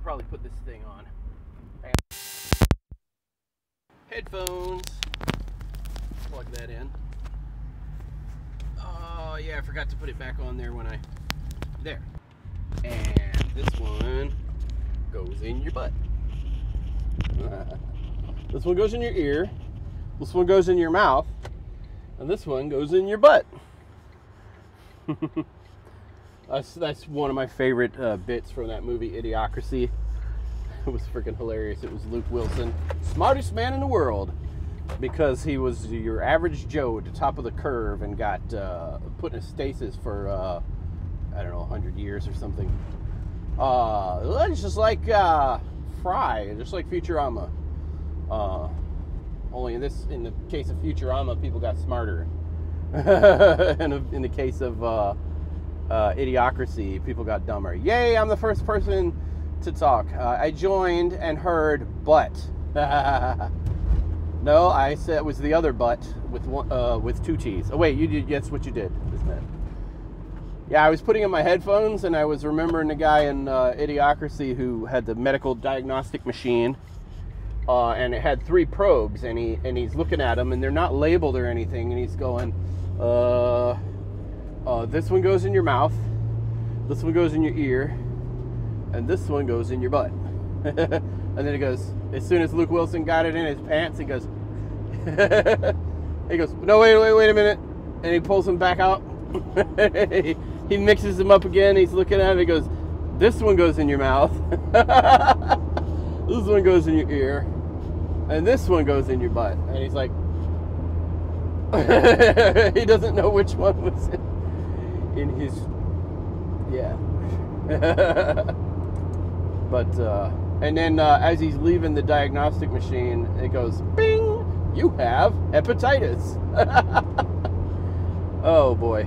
probably put this thing on. Headphones. Plug that in. Oh yeah, I forgot to put it back on there when I... There. And this one goes in your butt. This one goes in your ear. This one goes in your mouth. And this one goes in your butt. That's one of my favorite bits from that movie, Idiocracy. It was freaking hilarious. It was Luke Wilson, smartest man in the world, because he was your average Joe at the top of the curve and got put in a stasis for, I don't know, 100 years or something. It's just like Fry, just like Futurama. Only in the case of Futurama, people got smarter. In the case of Idiocracy, people got dumber. Yay, I'm the first person to talk. I joined and heard but. No, I said it was the other but with two T's. Oh wait, you did. That's what you did, isn't it? Yeah, I was putting in my headphones and I was remembering the guy in Idiocracy who had the medical diagnostic machine, and it had 3 probes, and he's looking at them and they're not labeled or anything, and he's going, this one goes in your mouth, this one goes in your ear, and this one goes in your butt. And then he goes, as soon as Luke Wilson got it in his pants, he goes, no, wait a minute. And he pulls them back out. He mixes them up again. He's looking at it. He goes, this one goes in your mouth. This one goes in your ear. And this one goes in your butt. And he's like, he doesn't know which one was in his, yeah. But, and then as he's leaving the diagnostic machine, it goes, bing, you have hepatitis. Oh boy.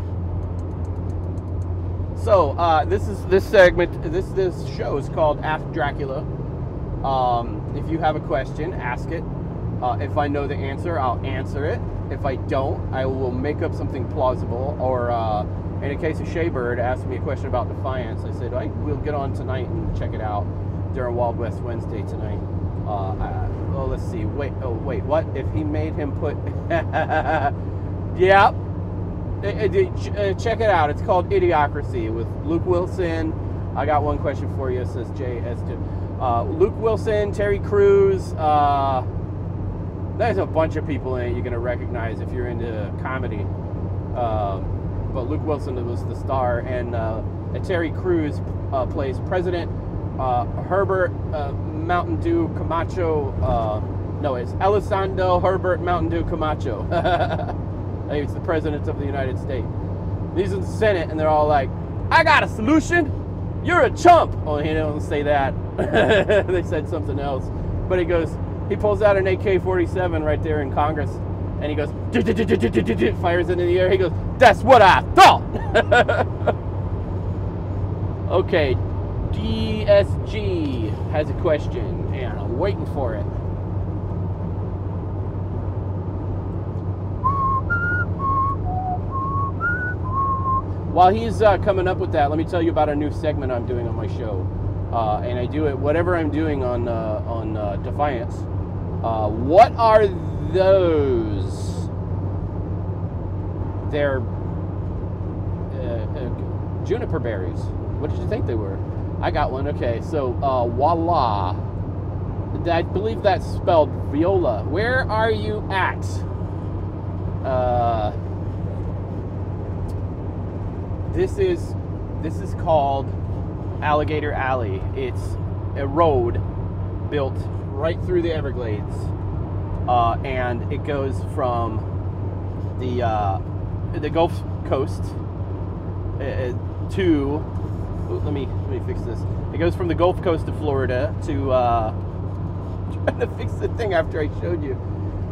So, this segment, this show is called Ask Dracula. If you have a question, ask it. If I know the answer, I'll answer it. If I don't, I will make up something plausible. Or, in the case of Shaybird, asked me a question about Defiance. I said, we'll get on tonight and check it out during Wild West Wednesday tonight. Oh, let's see. Wait, what? If he made him put... Yeah. Check it out. It's called Idiocracy with Luke Wilson. I got one question for you, says JS2. Luke Wilson, Terry Crews. There's a bunch of people in it you're going to recognize if you're into comedy. But Luke Wilson was the star, and Terry Crews plays President Herbert Mountain Dew Camacho. No, it's Elizondo Herbert Mountain Dew Camacho. He's the president of the United States. He's in the Senate, and they're all like, I got a solution. You're a chump. Oh, he didn't say that. They said something else. But he pulls out an AK-47 right there in Congress, and he goes, fires it in the air. He goes, that's what I thought. Okay, DSG has a question, and I'm waiting for it. While he's coming up with that, let me tell you about a new segment I'm doing on my show. And I do it, whatever I'm doing on Defiance. What are those? They're juniper berries. What did you think they were? I got one. Okay, so voila. I believe that's spelled viola. Where are you at? This is called Alligator Alley. It's a road built right through the Everglades, and it goes from the Gulf Coast to. Let me fix this. It goes from the Gulf Coast of Florida to trying to fix the thing after I showed you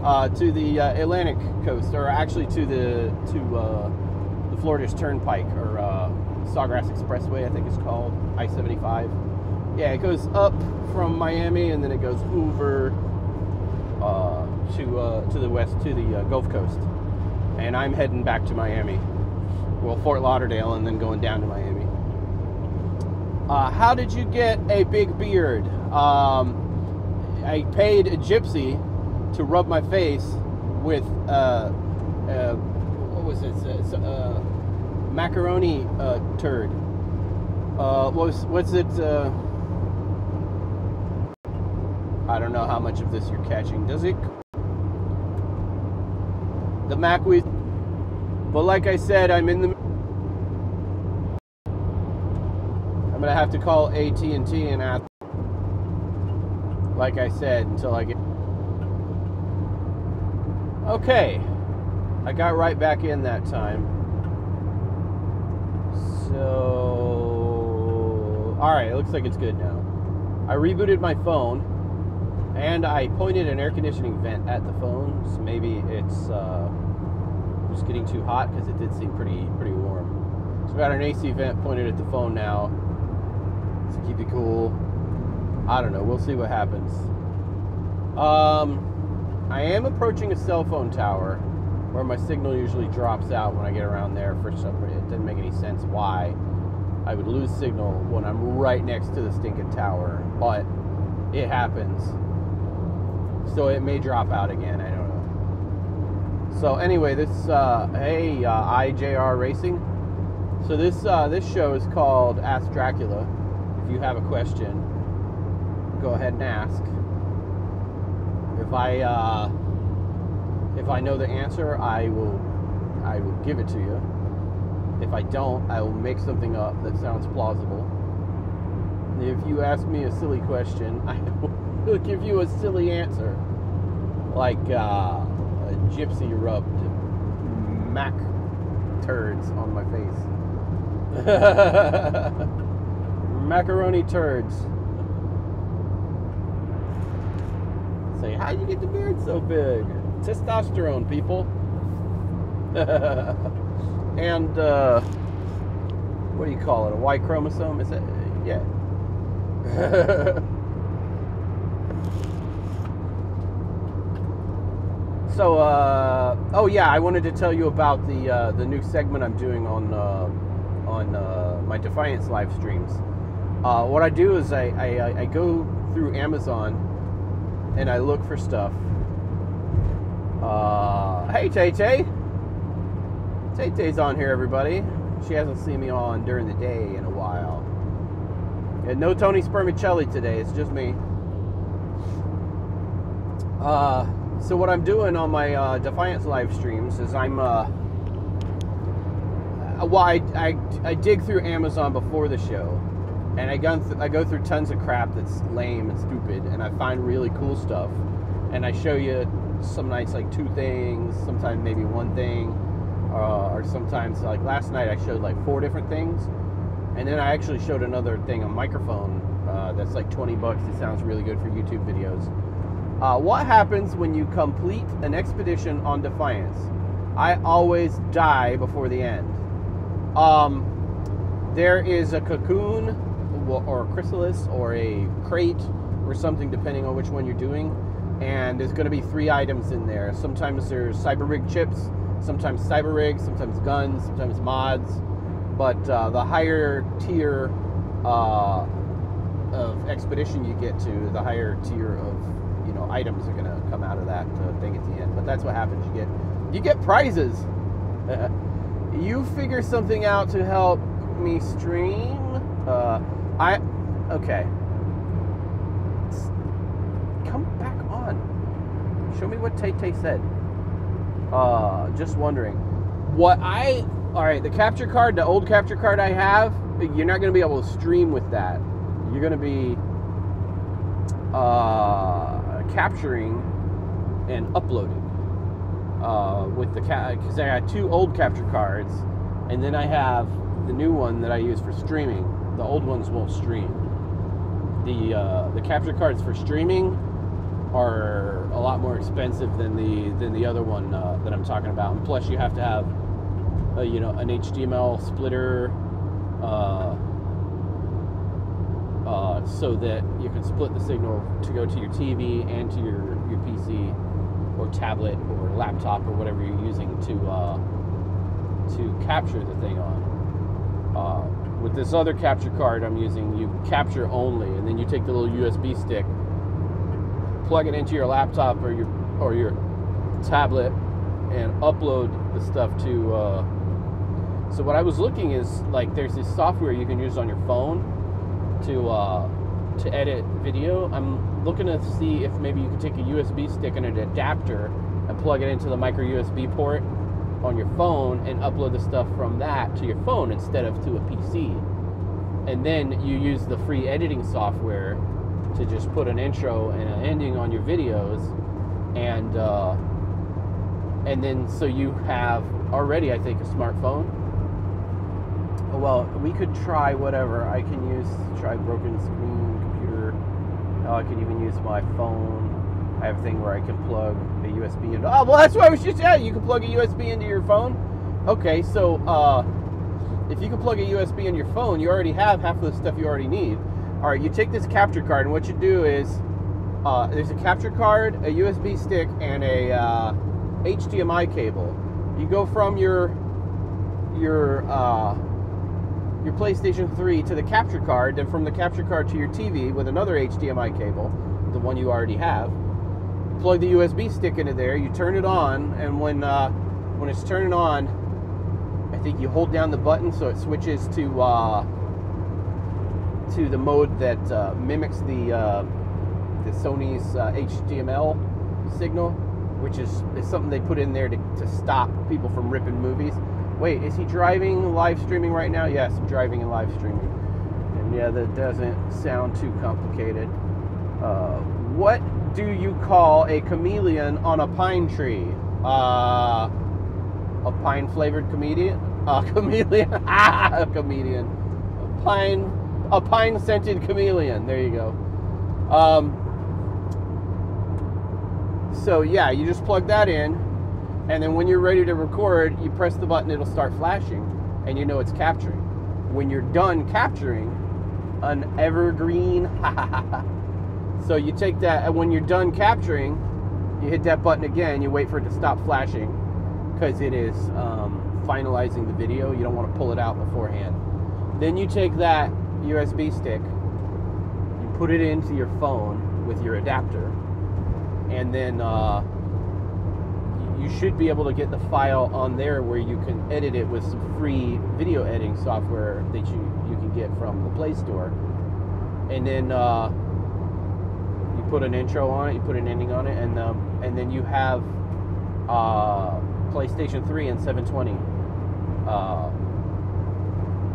to the Atlantic coast, or actually to the Florida's Turnpike, or Sawgrass Expressway, I think it's called, I-75. Yeah, it goes up from Miami, and then it goes over to the west, to the Gulf Coast. And I'm heading back to Miami. Well, Fort Lauderdale, and then going down to Miami. How did you get a big beard? I paid a gypsy to rub my face with what was it? Macaroni turd. What's it? I don't know how much of this you're catching. Does it? The macweed. But like I said, I'm in the. I'm gonna have to call AT&T and ask. Like I said, until I get. Okay, I got right back in that time. So, all right, it looks like it's good now. I rebooted my phone, and I pointed an air conditioning vent at the phone. So maybe it's just getting too hot because it did seem pretty warm. So I got an AC vent pointed at the phone now to keep it cool. I don't know. We'll see what happens. I am approaching a cell phone tower where my signal usually drops out when I get around there. For some reason, it didn't make any sense why I would lose signal when I'm right next to the stinking tower, but it happens. So it may drop out again. I don't know. So anyway, this hey IJR Racing. So this show is called Ask Dracula. If you have a question, go ahead and ask. If I know the answer, I will give it to you. If I don't, I will make something up that sounds plausible. If you ask me a silly question, I will give you a silly answer, like a gypsy rubbed mac turds on my face. Macaroni turds. Say, how'd you get the beard so big? Testosterone, people. And what do you call it? A Y chromosome? Is that? Yeah. So, oh yeah, I wanted to tell you about the new segment I'm doing on my Defiance live streams. What I do is I go through Amazon and I look for stuff. Hey, Tay-Tay. Tay-Tay's on here, everybody. She hasn't seen me on during the day in a while. And no Tony Spermicelli today. It's just me. So what I'm doing on my Defiance live streams is I'm I dig through Amazon before the show, and I go through tons of crap that's lame and stupid, and I find really cool stuff, and I show you some nights like 2 things, sometimes maybe 1 thing, or sometimes like last night I showed like 4 different things, and then I actually showed another thing, a microphone that's like $20. It sounds really good for YouTube videos. What happens when you complete an expedition on Defiance? I always die before the end. There is a cocoon or a chrysalis or a crate or something, depending on which one you're doing, and there's going to be 3 items in there. Sometimes there's cyber rig chips, sometimes cyber rigs, sometimes guns, sometimes mods, but the higher tier of expedition you get to, the higher tier of items are going to come out of that thing at the end. But that's what happens. You get prizes. You figure something out to help me stream. Okay. Come back on. Show me what Tay-Tay said. Just wondering. Alright, the capture card, the old capture card I have, you're not going to be able to stream with that. You're going to be capturing and uploading with the because I got 2 old capture cards, and then I have the new one that I use for streaming. The old ones won't stream. The capture cards for streaming are a lot more expensive than the other one that I'm talking about, and plus you have to have an HDMI splitter so that you can split the signal to go to your TV and to your PC or tablet or laptop or whatever you're using to capture the thing on. With this other capture card I'm using, you capture only, and then you take the little USB stick, plug it into your laptop or your tablet, and upload the stuff to. So what I was looking is, like, there's this software you can use on your phone to edit video. I'm looking to see if maybe you can take a USB stick and an adapter and plug it into the micro USB port on your phone and upload the stuff from that to your phone instead of to a PC. And then you use the free editing software to just put an intro and an ending on your videos, and then so you have already, I think, a smartphone. Well, we could try whatever. I can try broken screen computer. I could even use my phone. I have a thing where I can plug a USB into. Oh, well, that's what I was just. Yeah, you can plug a USB into your phone. Okay, so if you can plug a USB in your phone, you already have half of the stuff you already need. All right, you take this capture card, and what you do is there's a capture card, a USB stick, and a HDMI cable. You go from your PlayStation 3 to the capture card, then from the capture card to your TV with another HDMI cable, the one you already have. Plug the USB stick into there, you turn it on, and when it's turning on, I think you hold down the button so it switches to the mode that mimics the Sony's HTML signal, which is something they put in there to stop people from ripping movies. Wait, is he driving live streaming right now? Yes, I'm driving and live streaming. And yeah, that doesn't sound too complicated. What do you call a chameleon on a pine tree? A pine-flavored comedian? Chameleon. A comedian. A pine-scented chameleon. There you go. So yeah, you just plug that in, and then when you're ready to record, you press the button, it'll start flashing, and you know it's capturing. When you're done capturing, an evergreen, so you take that, and when you're done capturing, you hit that button again, you wait for it to stop flashing, because it is finalizing the video. You don't want to pull it out beforehand. Then you take that USB stick, you put it into your phone with your adapter, and then you should be able to get the file on there where you can edit it with some free video editing software that you can get from the Play Store. And then you put an intro on it, you put an ending on it, and then you have PlayStation 3 and 720.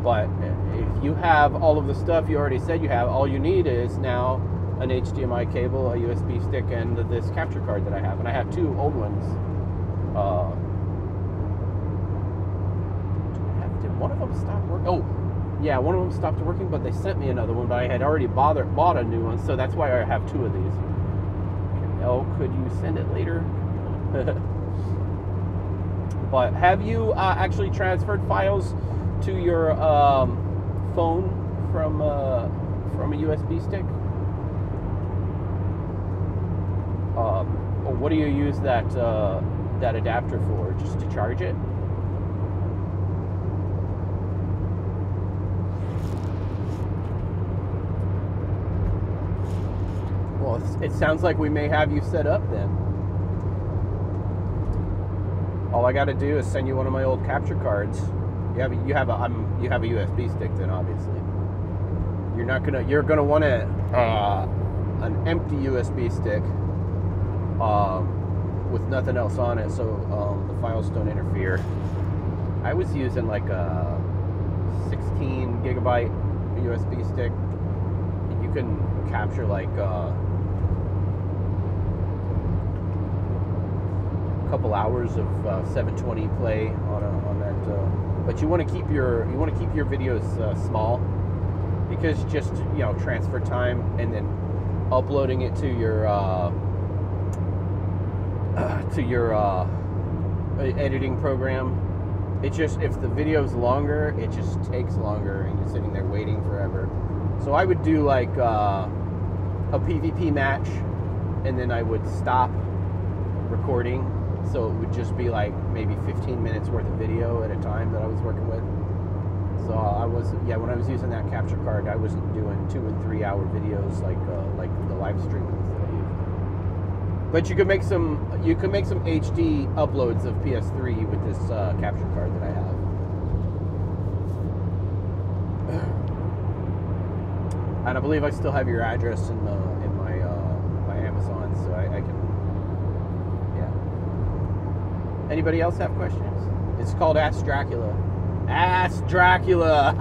But if you have all of the stuff you already said you have, all you need is now an HDMI cable, a USB stick, and this capture card that I have. And I have two old ones. Did one of them stop working? Oh, yeah, one of them stopped working, but they sent me another one, but I had already bought a new one, so that's why I have two of these. Oh, could you send it later? But have you actually transferred files to your phone from a USB stick? Or what do you use that adapter for? Just to charge it? Well, it sounds like we may have you set up then. All I got to do is send you one of my old capture cards. You have a USB stick then, obviously. You're gonna want an empty USB stick with nothing else on it, so the files don't interfere. I was using like a 16 gigabyte USB stick. You can capture like a couple hours of 720 play on that. But you want to keep your videos small, because just transfer time and then uploading it to your editing program. It just, if the video's longer, it just takes longer and you're sitting there waiting forever. So I would do like a PvP match, and then I would stop recording, so it would just be like maybe 15 minutes worth of video at a time that I was working with. So I was, yeah, when I was using that capture card, I wasn't doing 2 and 3 hour videos like the live streamings that I used. But you can make some HD uploads of PS3 with this capture card that I have. And I believe I still have your address in my Amazon, so I can. Yeah. Anybody else have questions? It's called Ask Dracula. Ask Dracula.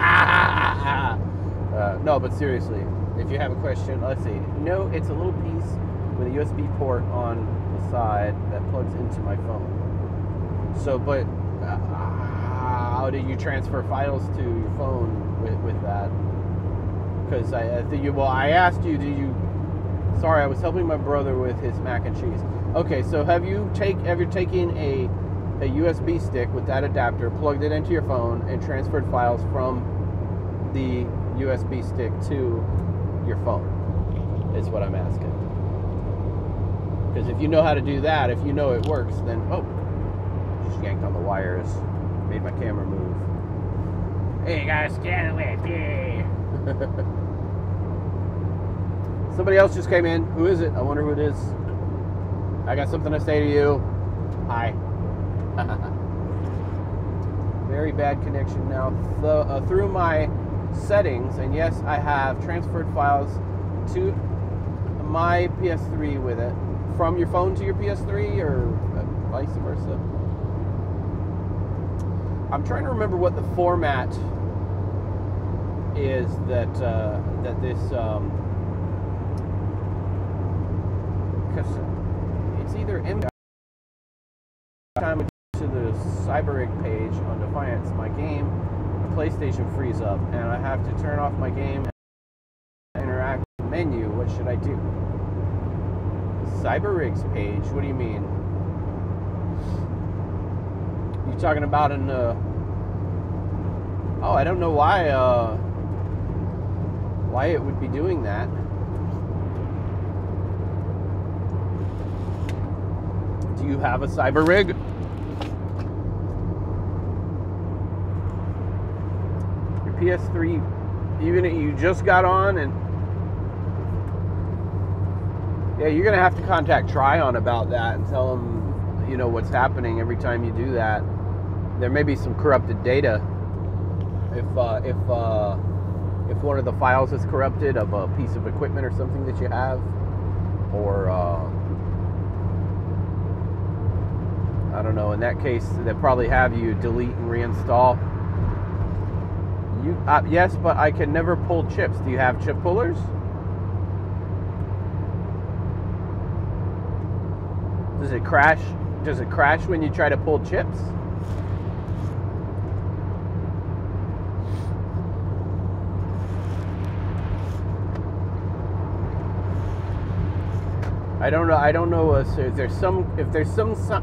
No, but seriously, if you have a question, let's see. No, it's a little piece with a USB port on the side that plugs into my phone. So, but how do you transfer files to your phone with that? Because I asked you, sorry, I was helping my brother with his mac and cheese. Okay, so have you taken a USB stick with that adapter, plugged it into your phone, and transferred files from the USB stick to your phone? Is what I'm asking. Because if you know how to do that, if you know it works, then just yanked on the wires, made my camera move. Hey guys, get away, yeah. Somebody else just came in. Who is it? I wonder who it is. I got something to say to you. Hi. Very bad connection now. Through my settings, and yes, I have transferred files to my PS3 with it. From your phone to your PS3, or vice versa. I'm trying to remember what the format is that this because it's either time to the CyberRig page on Defiance, my game, the PlayStation frees up, and I have to turn off my game and interact with the menu. What should I do? CyberRig's page? What do you mean? You talking about an I don't know why it would be doing that. Do you have a CyberRig? Your PS3, even if you just got on, and yeah, you're gonna have to contact Tryon about that and tell them, you know, what's happening every time you do that. There may be some corrupted data. If one of the files is corrupted of a piece of equipment or something that you have, or I don't know. In that case, they'll probably have you delete and reinstall. Yes, but I can never pull chips. Do you have chip pullers? Does it crash? Does it crash when you try to pull chips? I don't know. I don't know if there's some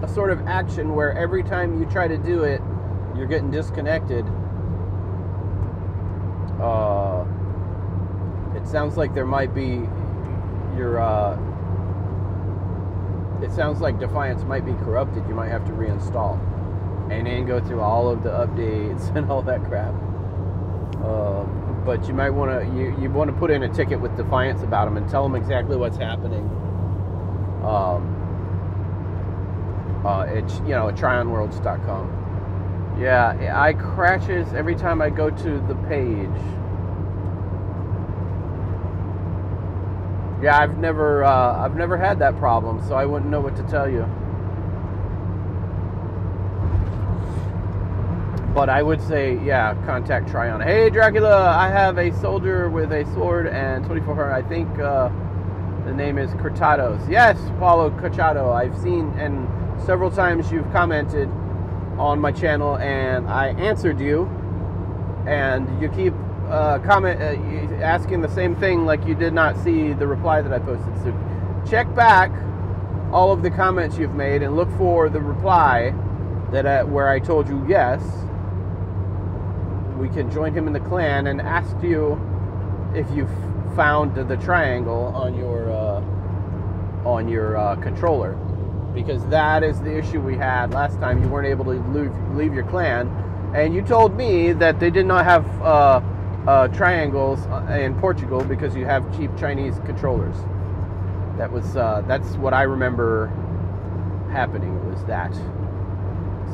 sort of action where every time you try to do it, you're getting disconnected. It sounds like there might be it sounds like Defiance might be corrupted. You might have to reinstall and then go through all of the updates and all that crap. But you might want to you want to put in a ticket with Defiance about them and tell them exactly what's happening. It's, you know, at tryonworlds.com. Yeah, I crashes every time I go to the page. Yeah, I've never had that problem, so I wouldn't know what to tell you. But I would say, yeah, contact Tryon. Hey, Dracula, I have a soldier with a sword and 2400. I think the name is Cortados. Yes, Paulo Cachado. I've seen, and several times you've commented on my channel, and I answered you, and you keep asking the same thing like you did not see the reply that I posted. So check back all of the comments you've made and look for the reply that where I told you yes, we can join him in the clan, and asked you if you found the triangle on your controller, because that is the issue we had last time. You weren't able to leave your clan And you told me that they did not have triangles in Portugal because you have cheap Chinese controllers. That's what I remember happening. It was that.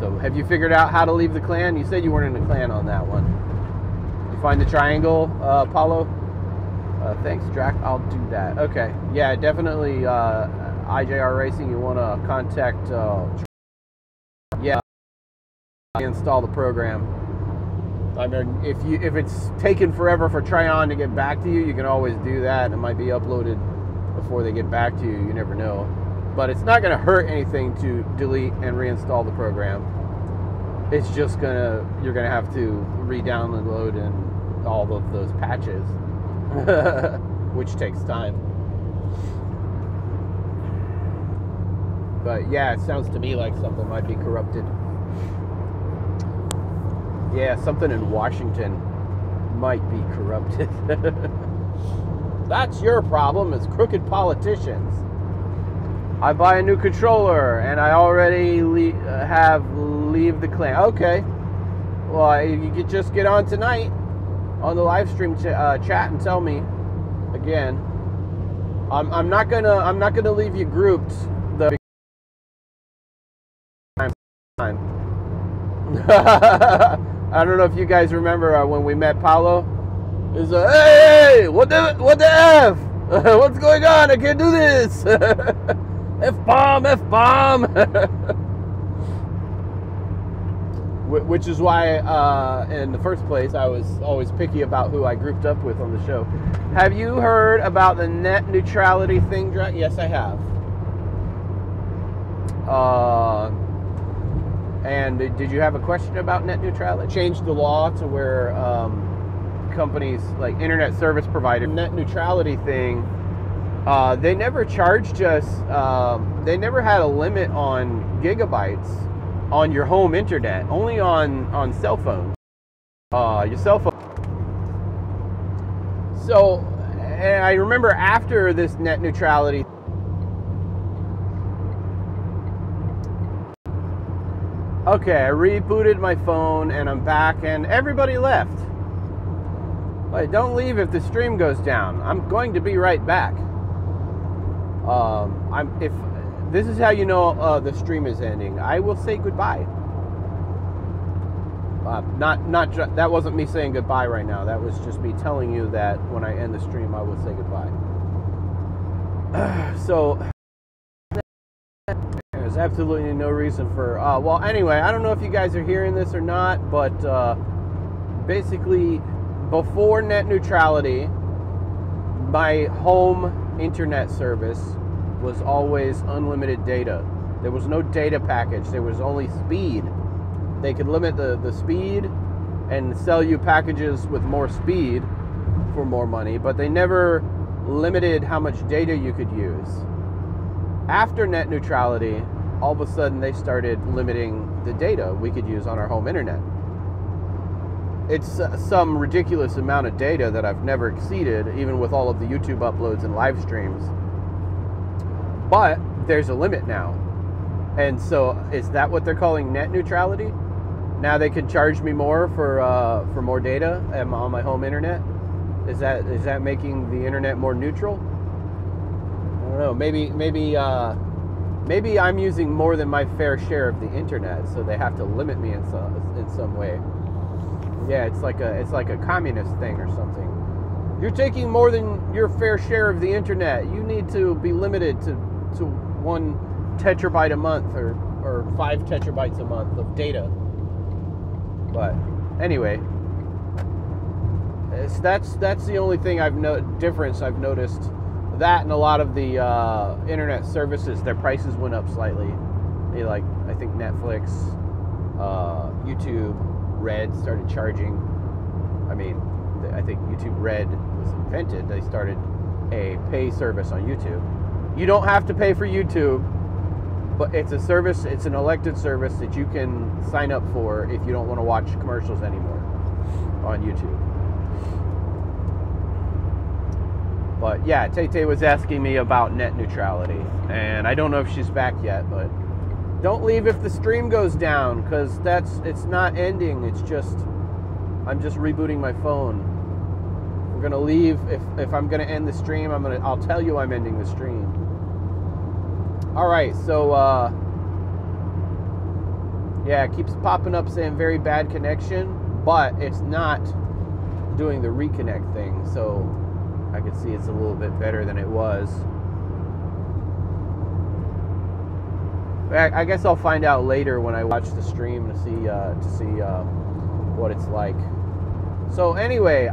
So have you figured out how to leave the clan? You said you weren't in the clan on that one. Did you find the triangle, Paulo? Thanks, Drac. I'll do that. Okay. Yeah, definitely. IJR Racing. You want to contact? Yeah. Install the program. I mean, if it's taken forever for Tryon to get back to you, you can always do that. It might be uploaded before they get back to you. You never know. But it's not going to hurt anything to delete and reinstall the program. It's just you're gonna have to re-download and all of those patches, which takes time. But yeah, it sounds to me like something might be corrupted. Yeah, something in Washington might be corrupted. That's your problem, is crooked politicians. I buy a new controller and I already leave the clan. Okay. Well, you could just get on tonight on the live stream chat and tell me again. I'm not gonna leave you grouped the time. I don't know if you guys remember when we met Paulo. He's like, hey, what the F? What's going on? I can't do this. F-bomb, F-bomb. Which is why, in the first place, I was always picky about who I grouped up with on the show. Have you heard about the net neutrality thing, Drac? Yes, I have. And did you have a question about net neutrality? Changed the law to where companies like internet service providers, net neutrality thing, they never charged us, they never had a limit on gigabytes on your home internet, only on cell phone, your cell phone. So, and I remember after this net neutrality, okay, I rebooted my phone and I'm back and everybody left. But don't leave if the stream goes down. I'm going to be right back. If this is how you know the stream is ending, I will say goodbye. That wasn't me saying goodbye right now. That was just me telling you that when I end the stream, I will say goodbye. So there's absolutely no reason for. Well, anyway, I don't know if you guys are hearing this or not, but basically, before net neutrality, my home internet service was always unlimited data. There was no data package. There was only speed. They could limit the speed and sell you packages with more speed for more money, but they never limited how much data you could use. After net neutrality, all of a sudden they started limiting the data we could use on our home internet. It's some ridiculous amount of data that I've never exceeded, even with all of the YouTube uploads and live streams. But there's a limit now. And so is that what they're calling net neutrality? Now they can charge me more for more data on my home internet? Is that making the internet more neutral? I don't know. Maybe I'm using more than my fair share of the internet, so they have to limit me in some way. Yeah, it's like a communist thing or something. You're taking more than your fair share of the internet. You need to be limited to 1 tetrabyte a month or 5 tetrabytes a month of data. But anyway, that's the only thing difference I've noticed. That and a lot of the internet services, their prices went up slightly. I think Netflix, YouTube Red started charging. I think YouTube Red was invented. They started a pay service on YouTube. You don't have to pay for YouTube, but it's a service, it's an elected service that you can sign up for if you don't want to watch commercials anymore on YouTube. But yeah, Tay was asking me about net neutrality, and I don't know if she's back yet, but Don't leave if the stream goes down, because it's not ending. It's just, I'm just rebooting my phone. We're gonna leave. If I'm gonna end the stream, I'll tell you I'm ending the stream. All right, so yeah, it keeps popping up saying very bad connection, but it's not doing the reconnect thing, so I can see it's a little bit better than it was. I guess I'll find out later when I watch the stream to see what it's like. So anyway,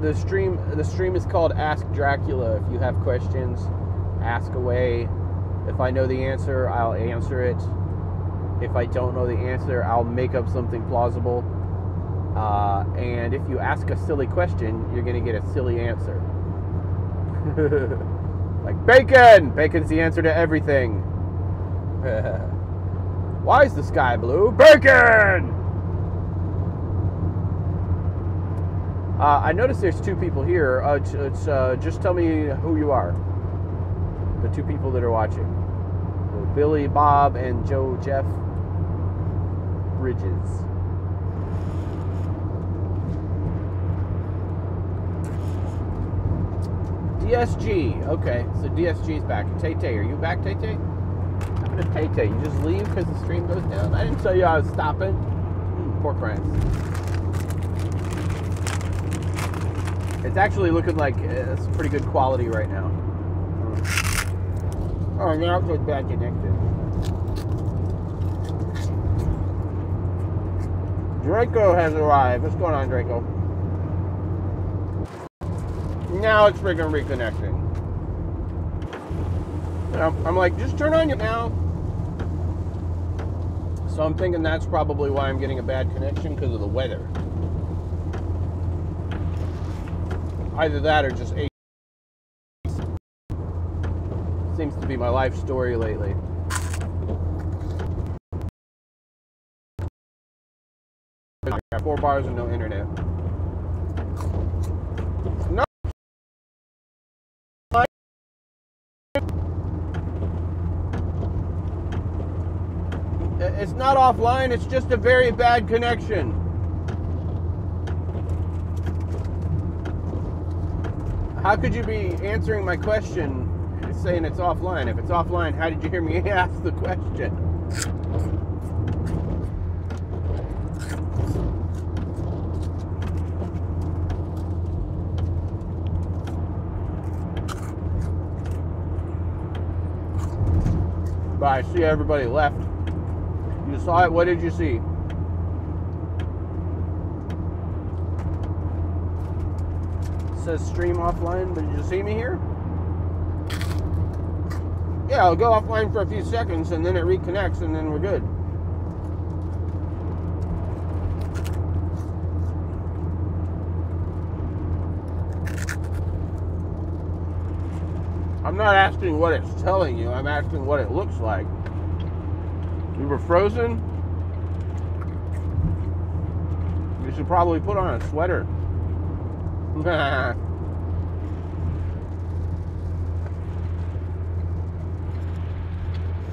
the stream is called Ask Dracula. If you have questions, ask away. If I know the answer, I'll answer it. If I don't know the answer, I'll make up something plausible. And if you ask a silly question, you're gonna get a silly answer. Like bacon! Bacon's the answer to everything. Why is the sky blue? Bacon! I noticed there's two people here. Just tell me who you are. The two people that are watching. Billy Bob and Joe Jeff Bridges. DSG. Okay, so DSG's back. Tay-Tay, are you back, Tay-Tay? What happened to Tay-Tay? You just leave because the stream goes down? I didn't tell you I was stopping. Pork rinds. It's actually looking like it's pretty good quality right now. Oh, now it's bad connected. Draco has arrived. What's going on, Draco? Now it's freaking reconnecting. I'm like, just turn on your now. So I'm thinking that's probably why I'm getting a bad connection, because of the weather. Either that or just AC. Seems to be my life story lately. I got 4 bars and no internet. No. It's not offline, it's just a very bad connection. How could you be answering my question saying it's offline? If it's offline, how did you hear me ask the question? But I see everybody left. You saw it, what did you see? It says stream offline, but did you see me here? Yeah, I'll go offline for a few seconds and then it reconnects and then we're good. I'm not asking what it's telling you, I'm asking what it looks like. You were frozen? You should probably put on a sweater.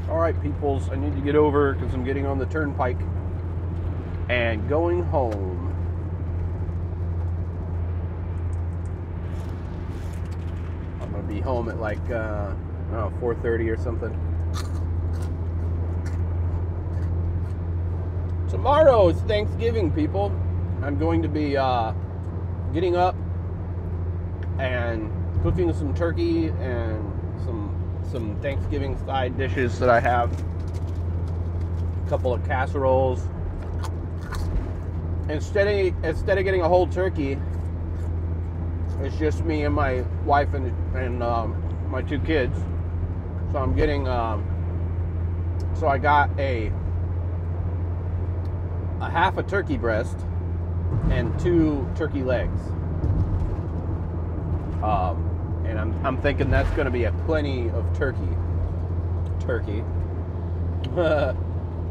Alright, peoples, I need to get over because I'm getting on the turnpike and going home. I'm going to be home at like, I don't know, 4:30 or something. Tomorrow is Thanksgiving, people. I'm going to be getting up and cooking some turkey and some Thanksgiving side dishes that I have. A couple of casseroles. Instead of getting a whole turkey, it's just me and my wife and my 2 kids. So I'm getting so I got a half a turkey breast and 2 turkey legs. And I'm thinking that's going to be a plenty of turkey.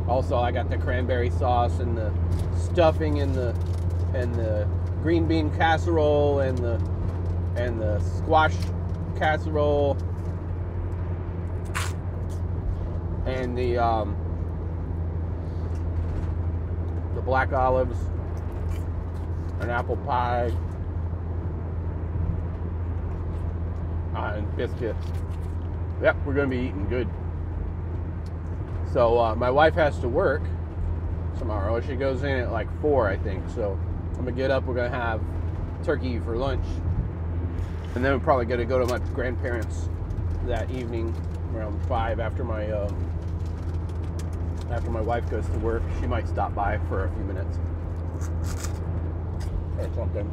Also, I got the cranberry sauce and the stuffing and the green bean casserole and the squash casserole and the the black olives, an apple pie, and biscuits. Yep, we're going to be eating good. So my wife has to work tomorrow. She goes in at like 4, I think. So I'm going to get up. We're going to have turkey for lunch. And then we're probably going to go to my grandparents that evening around 5 after my wife goes to work. She might stop by for a few minutes or something.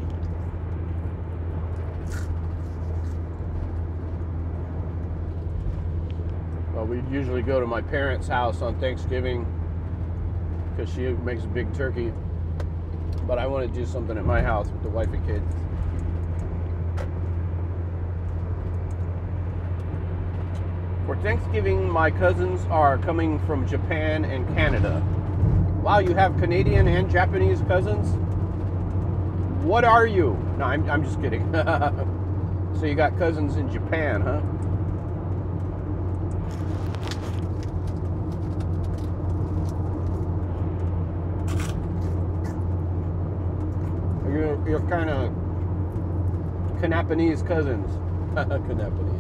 Well, we usually go to my parents' house on Thanksgiving because she makes a big turkey. But I want to do something at my house with the wife and kids. For Thanksgiving, my cousins are coming from Japan and Canada. Wow, you have Canadian and Japanese cousins? What are you? No, I'm just kidding. So you got cousins in Japan, huh? You're kind of Canapanese cousins. Canapanese.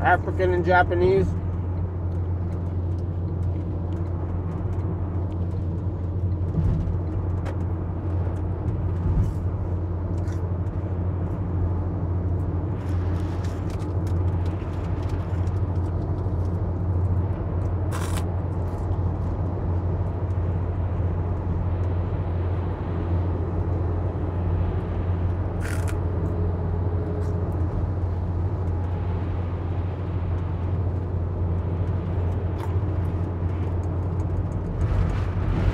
African and Japanese.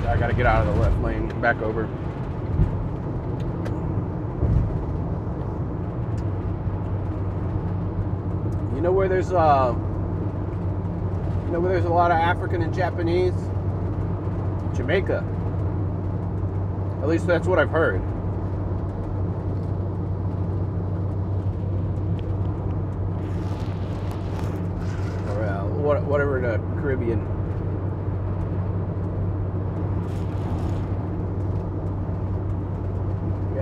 I gotta get out of the left lane, back over. You know where there's a lot of African and Japanese? Jamaica. At least that's what I've heard. Or whatever the Caribbean.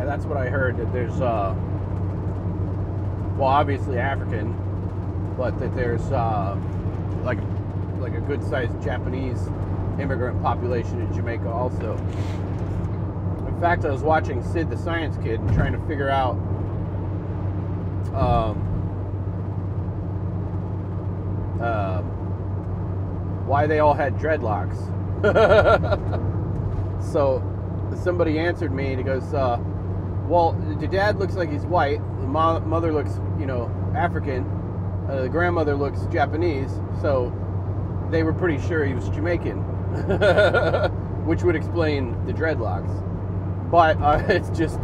That's what I heard, that there's well, obviously African, but that there's like a good-sized Japanese immigrant population in Jamaica also. In fact, I was watching Sid the Science Kid and trying to figure out why they all had dreadlocks. So somebody answered me and he goes, well, the dad looks like he's white, the mother looks, African, the grandmother looks Japanese, so they were pretty sure he was Jamaican, which would explain the dreadlocks. But it's just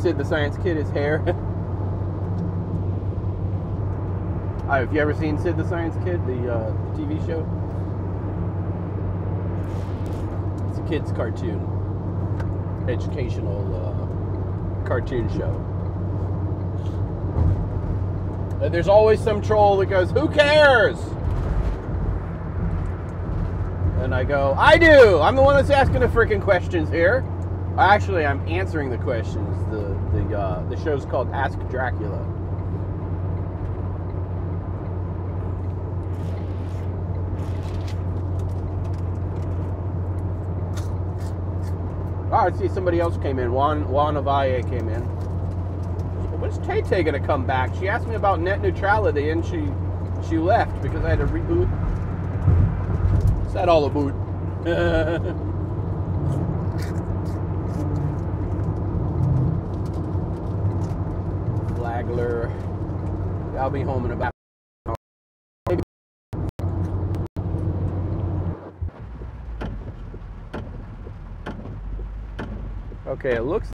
Sid the Science Kid, his hair. Have you ever seen Sid the Science Kid, the TV show? It's a kid's cartoon, educational cartoon show. And there's always some troll that goes, "Who cares?" And I go, "I do. I'm the one that's asking the freaking questions here." Actually, I'm answering the questions. The show's called Ask Dracula. Oh, I see somebody else came in. Juan Avalle came in. When's Tay-Tay gonna come back? She asked me about net neutrality and she left because I had to reboot. Is that all a boot? Flagler. I'll be home in about. Okay, it looks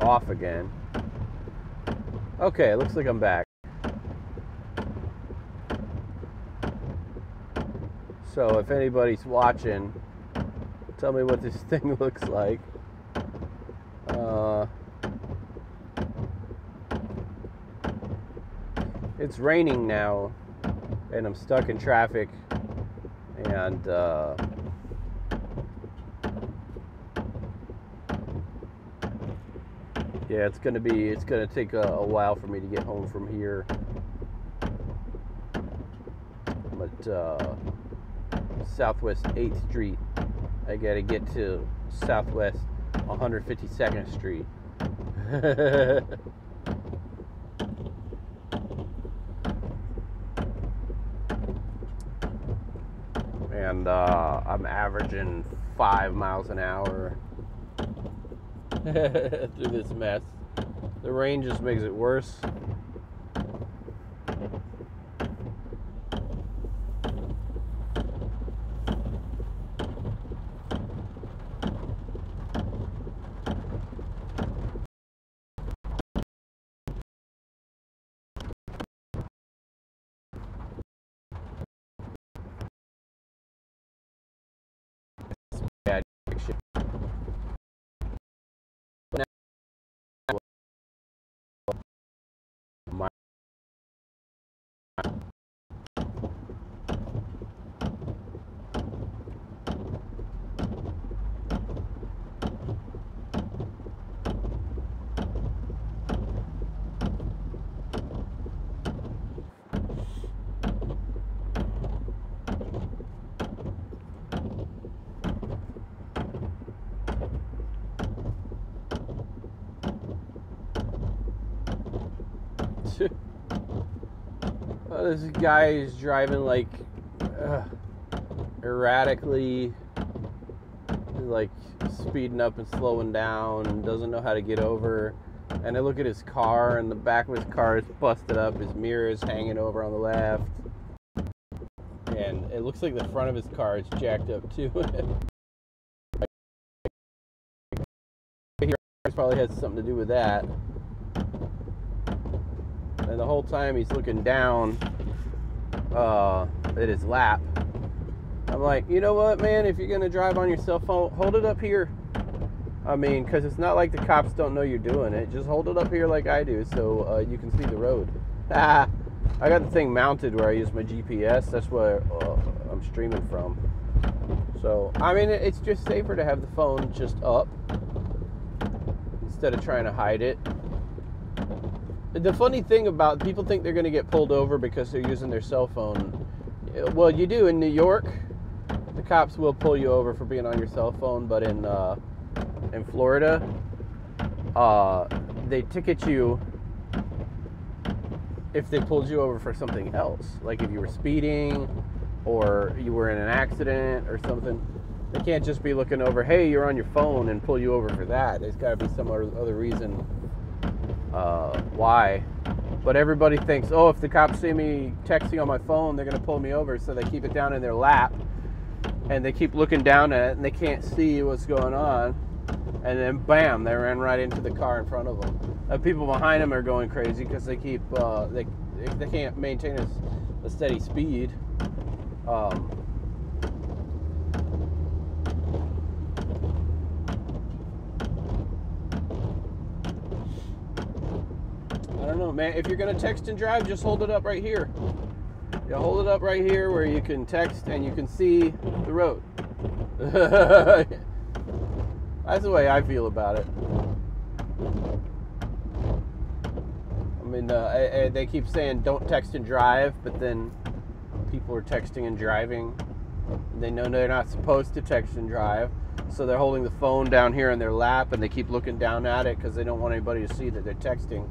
off again. Okay, it looks like I'm back. So if anybody's watching, tell me what this thing looks like. It's raining now, and I'm stuck in traffic And yeah, it's gonna take a while for me to get home from here. But Southwest 8th Street, I gotta get to Southwest 152nd Street. And I'm averaging 5 miles an hour through this mess. The rain just makes it worse. Bad shit. This guy is driving like erratically, like speeding up and slowing down, and doesn't know how to get over. And I look at his car, and the back of his car is busted up. His mirror is hanging over on the left, and it looks like the front of his car is jacked up too. Probably has something to do with that. And the whole time he's looking down at his lap. I'm like, you know what, man? If you're going to drive on your cell phone, hold it up here. I mean, because it's not like the cops don't know you're doing it. Just hold it up here like I do so you can see the road. I got the thing mounted where I use my GPS. That's where I'm streaming from. So, I mean, it's just safer to have the phone just up instead of trying to hide it. The funny thing about people think they're going to get pulled over because they're using their cell phone. Well, you do in New York. The cops will pull you over for being on your cell phone, but in Florida, they ticket you if they pulled you over for something else, like if you were speeding or you were in an accident or something. They can't just be looking over, hey, you're on your phone, and pull you over for that. There's got to be some other reason why. But everybody thinks, oh, if the cops see me texting on my phone, they're going to pull me over. So they keep it down in their lap, and they keep looking down at it, and they can't see what's going on. And then, bam, they ran right into the car in front of them. People behind them are going crazy because they keep they can't maintain a steady speed. I don't know, man. If you're gonna text and drive, just hold it up right here. Yeah, hold it up right here where you can text and you can see the road. That's the way I feel about it. I mean, they keep saying don't text and drive, but then people are texting and driving. They know they're not supposed to text and drive, so they're holding the phone down here in their lap, and they keep looking down at it because they don't want anybody to see that they're texting.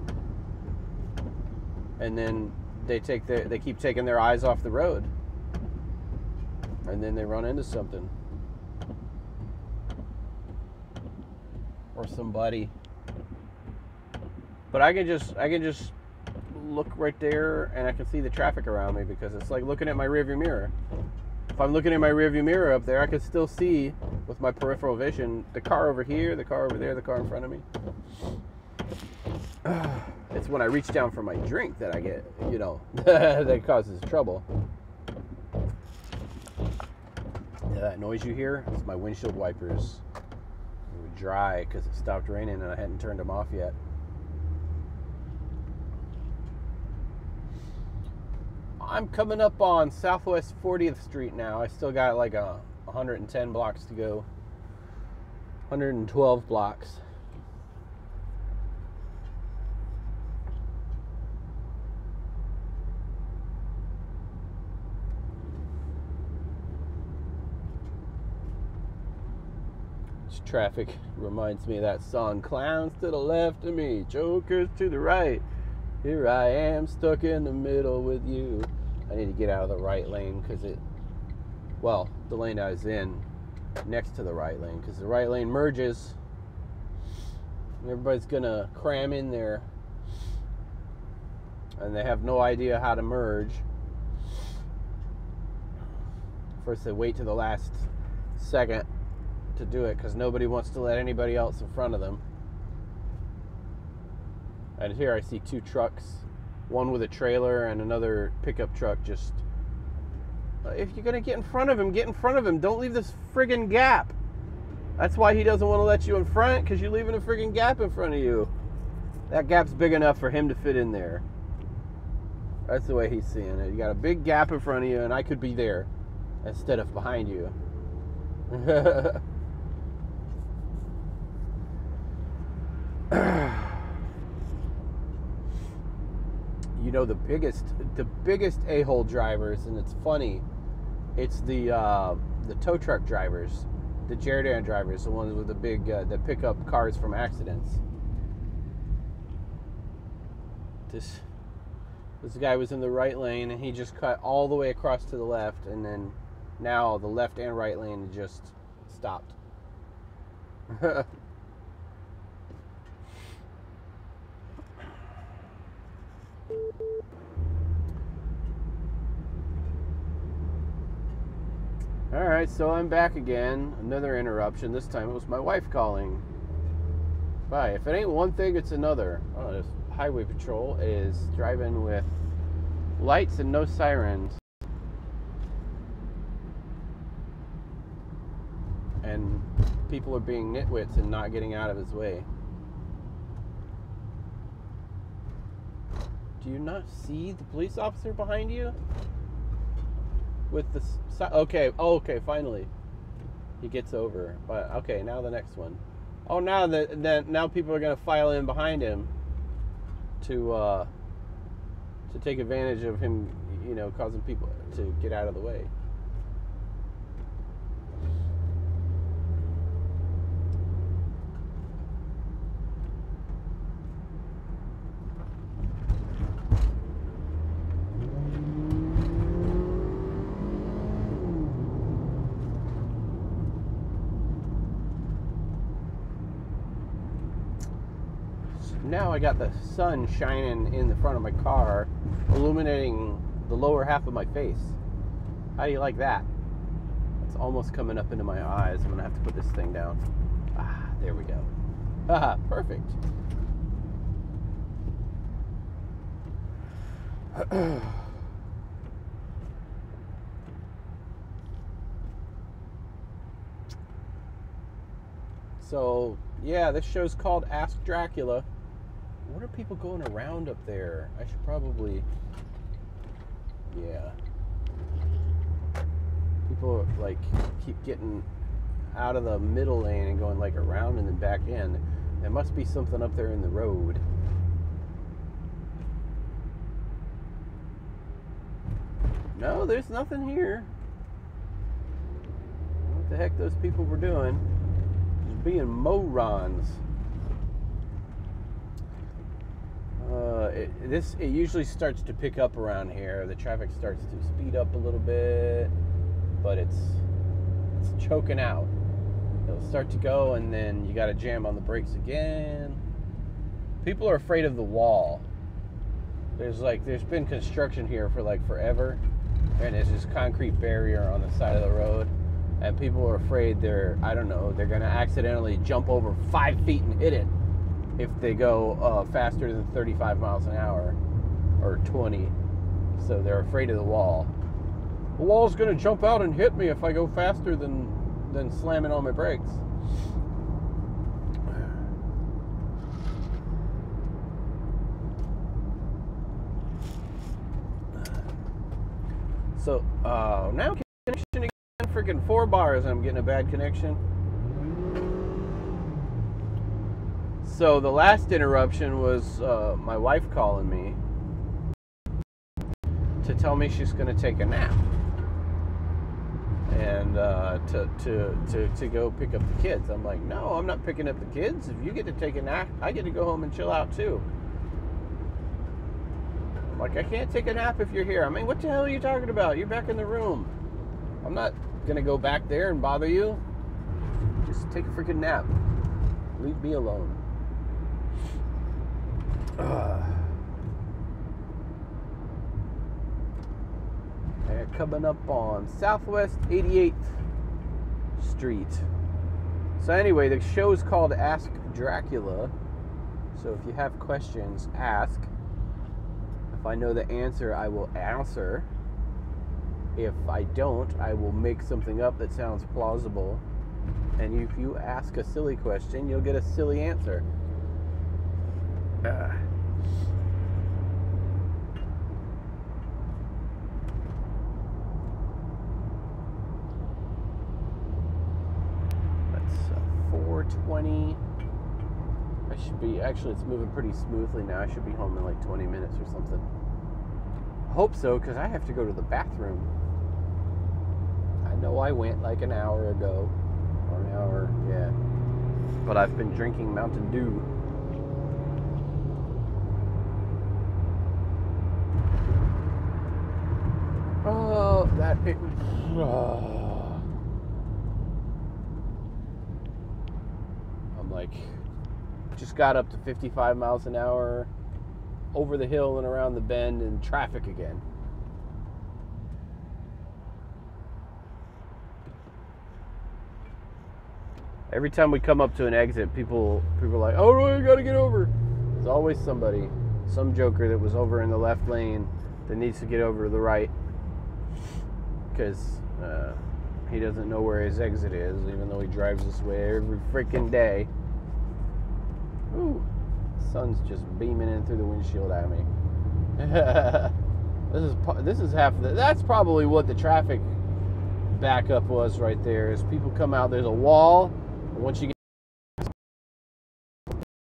And then they keep taking their eyes off the road, and then they run into something or somebody. But I can just look right there, and I can see the traffic around me because it's like looking at my rearview mirror. If I'm looking at my rearview mirror up there, I can still see with my peripheral vision the car over here, the car over there, the car in front of me. It's when I reach down for my drink that I get, that causes trouble. Yeah, that noise you hear, it's my windshield wipers. They were dry because it stopped raining and I hadn't turned them off yet. I'm coming up on Southwest 40th Street now. I still got like 110 blocks to go. 112 blocks. This traffic reminds me of that song, clowns to the left of me, jokers to the right. Here I am stuck in the middle with you. I need to get out of the right lane because the lane I was in next to the right lane, because the right lane merges. Everybody's gonna cram in there and they have no idea how to merge. First they wait to the last second to do it because nobody wants to let anybody else in front of them. And here I see two trucks, one with a trailer and another pickup truck. Just, if you're gonna get in front of him, get in front of him. Don't leave this friggin' gap. That's why he doesn't want to let you in front, because you're leaving a friggin' gap in front of you. That gap's big enough for him to fit in there. That's the way he's seeing it. You got a big gap in front of you and I could be there instead of behind you. You know, the biggest a-hole drivers, and it's funny, it's the tow truck drivers, the Jerry drivers, the ones with the big that pick up cars from accidents. This guy was in the right lane and he just cut all the way across to the left, and then now the left and right lane just stopped. Alright, so I'm back again. Another interruption. This time it was my wife calling. Bye. If it ain't one thing, it's another. Oh, this highway patrol is driving with lights and no sirens. And people are being nitwits and not getting out of his way. Do you not see the police officer behind you? With the okay, finally he gets over. But okay, now the next one. Oh, now people are gonna file in behind him to take advantage of him, you know, causing people to get out of the way. Now I got the sun shining in the front of my car, illuminating the lower half of my face. How do you like that? It's almost coming up into my eyes. I'm gonna have to put this thing down. Ah, there we go. Haha, perfect. So, yeah, this show's called Ask Dracula. What are people going around up there? I should probably... Yeah. People, like, keep getting out of the middle lane and going, like, around and then back in. There must be something up there in the road. No, there's nothing here. What the heck those people were doing? Just being morons. It usually starts to pick up around here. The traffic starts to speed up a little bit, but it's choking out. It'll start to go, and then you got to jam on the brakes again. People are afraid of the wall. There's been construction here for like forever, and there's this concrete barrier on the side of the road, and people are afraid they're gonna accidentally jump over 5 feet and hit it if they go faster than 35 miles an hour or 20. So they're afraid of the wall. The wall's gonna jump out and hit me if I go faster than slamming on my brakes. So, now connection again. Freaking 4 bars and I'm getting a bad connection. So the last interruption was my wife calling me to tell me she's going to take a nap and to go pick up the kids. I'm like, no, I'm not picking up the kids. If you get to take a nap, I get to go home and chill out too. I'm like, I can't take a nap if you're here. I mean, what the hell are you talking about? You're back in the room. I'm not going to go back there and bother you. Just take a freaking nap. Leave me alone. Coming up on Southwest 88th Street. So anyway, the show is called Ask Dracula. So if you have questions, ask. If I know the answer, I will answer. If I don't, I will make something up that sounds plausible. And if you ask a silly question, you'll get a silly answer. That's 4:20. I should be, actually it's moving pretty smoothly now. I should be home in like 20 minutes or something. I hope so, because I have to go to the bathroom. I know I went like an hour ago. Or an hour, yeah. But I've been drinking Mountain Dew. Oh, that it was. I'm like, just got up to 55 miles an hour over the hill and around the bend in traffic again. Every time we come up to an exit, people are like, oh, you gotta get over. There's always somebody, some joker that was over in the left lane that needs to get over to the right because he doesn't know where his exit is, even though he drives this way every freaking day. Ooh, the sun's just beaming in through the windshield at me. This is half of the, that's probably what the traffic backup was right there. Is people come out, there's a wall. Once you get,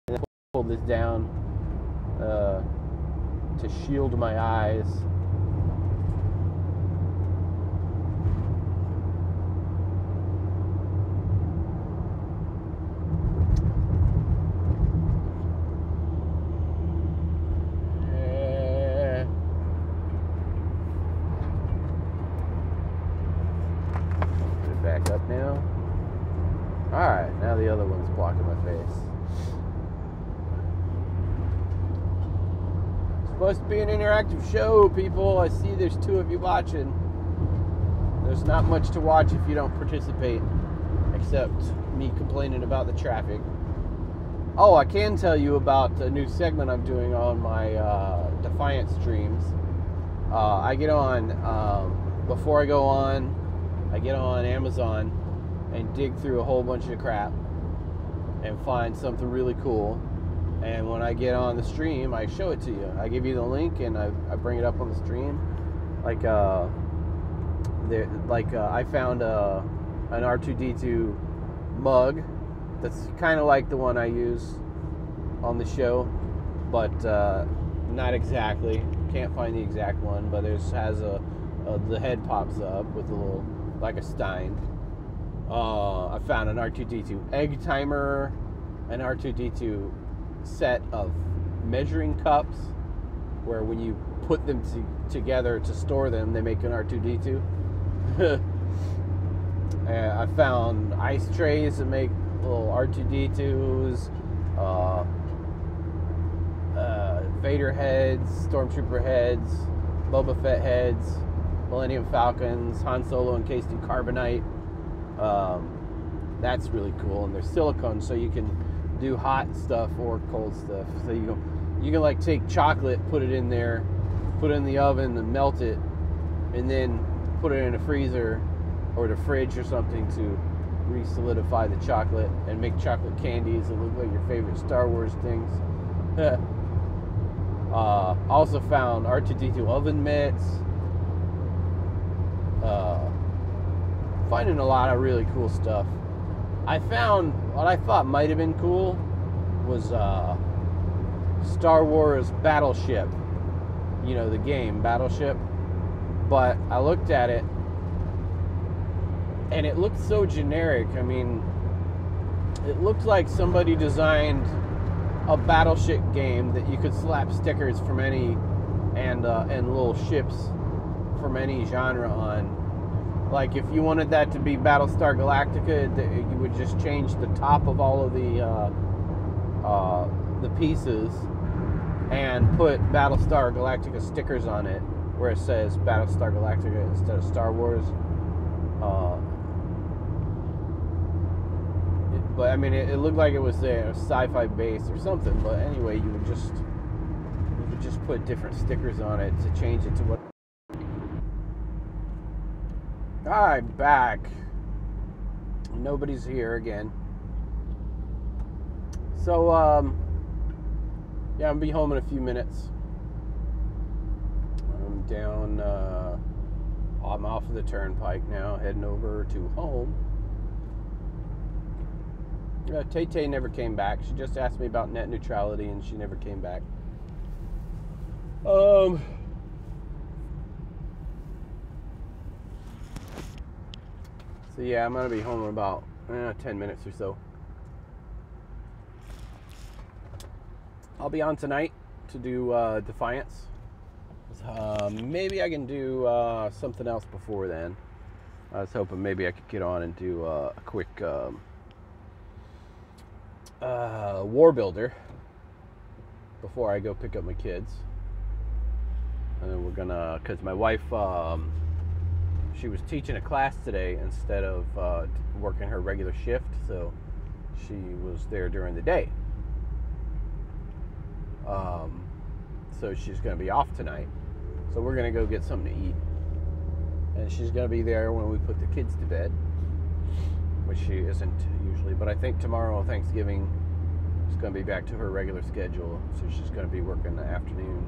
and pull this down to shield my eyes. Put it back up now. Alright, now the other one's blocking my face. It's supposed to be an interactive show, people. I see there's 2 of you watching. There's not much to watch if you don't participate, except me complaining about the traffic. Oh, I can tell you about a new segment I'm doing on my Defiant streams. I get on, before I go on, I get on Amazon and dig through a whole bunch of crap and find something really cool. And when I get on the stream, I show it to you. I give you the link and I bring it up on the stream. Like, I found an R2-D2 mug that's kind of like the one I use on the show, but not exactly. Can't find the exact one, but it has the head pops up with a little, like a Stein. I found an R2-D2 egg timer, an R2-D2 set of measuring cups, where when you put them together to store them, they make an R2-D2. I found ice trays that make little R2-D2s, Vader heads, Stormtrooper heads, Boba Fett heads, Millennium Falcons, Han Solo encased in carbonite. That's really cool, and they're silicone, so you can do hot stuff or cold stuff. So you can like take chocolate, put it in there, put it in the oven and melt it, and then put it in a freezer or the fridge or something to re-solidify the chocolate and make chocolate candies that look like your favorite Star Wars things. Also found R2-D2 oven mitts, finding a lot of really cool stuff. I found what I thought might have been cool was Star Wars Battleship. You know, the game Battleship. But I looked at it and it looked so generic. I mean, it looked like somebody designed a battleship game that you could slap stickers from any and little ships from any genre on. Like if you wanted that to be Battlestar Galactica, you would just change the top of all of the pieces and put Battlestar Galactica stickers on it, where it says Battlestar Galactica instead of Star Wars. But I mean, it looked like it was a sci-fi base or something. But anyway, you could just put different stickers on it to change it to what. I'm back. Nobody's here again. So yeah, I'm gonna be home in a few minutes. I'm down. I'm off of the turnpike now, heading over to home. Tay never came back. She just asked me about net neutrality, and she never came back. So yeah, I'm gonna be home in about 10 minutes or so. I'll be on tonight to do Defiance. Maybe I can do something else before then. I was hoping maybe I could get on and do a quick War Builder before I go pick up my kids. And then we're gonna, because my wife, she was teaching a class today instead of working her regular shift, so she was there during the day. So she's going to be off tonight. So we're going to go get something to eat. And she's going to be there when we put the kids to bed, which she isn't usually. But I think tomorrow, Thanksgiving, she's going to be back to her regular schedule. So she's going to be working in the afternoon.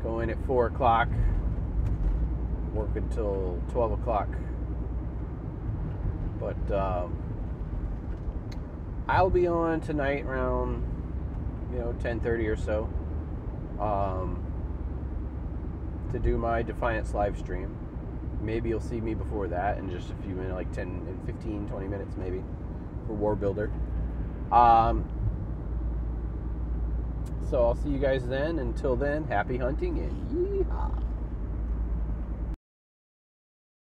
Go in at 4 o'clock. Work until 12 o'clock. But I'll be on tonight around 10:30 or so to do my Defiance live stream. Maybe you'll see me before that in just a few minutes, like 10 and 15, 20 minutes maybe, for War Builder. So I'll see you guys then. Until then, happy hunting and yeehaw!